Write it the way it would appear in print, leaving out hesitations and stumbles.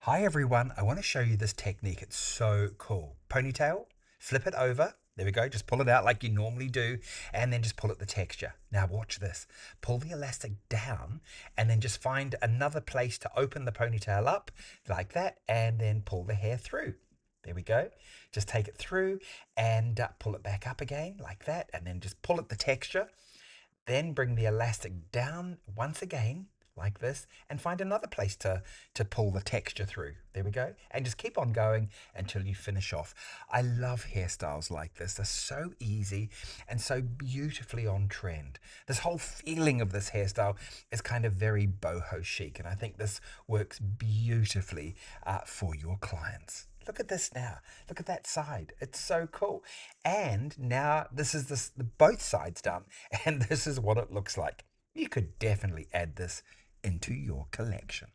Hi everyone, I want to show you this technique. It's so cool. Ponytail, flip it over. There we go. Just pull it out like you normally do and then just pull it the texture. Now watch this. Pull the elastic down and then just find another place to open the ponytail up like that and then pull the hair through. There we go. Just take it through and pull it back up again like that and then just pull it the texture. Then bring the elastic down once again, like this, and find another place to pull the texture through. There we go. And just keep on going until you finish off. I love hairstyles like this. They're so easy and so beautifully on trend. This whole feeling of this hairstyle is kind of very boho chic, and I think this works beautifully for your clients. Look at this now. Look at that side. It's so cool. And now this is both sides done, and this is what it looks like. You could definitely add this into your collection.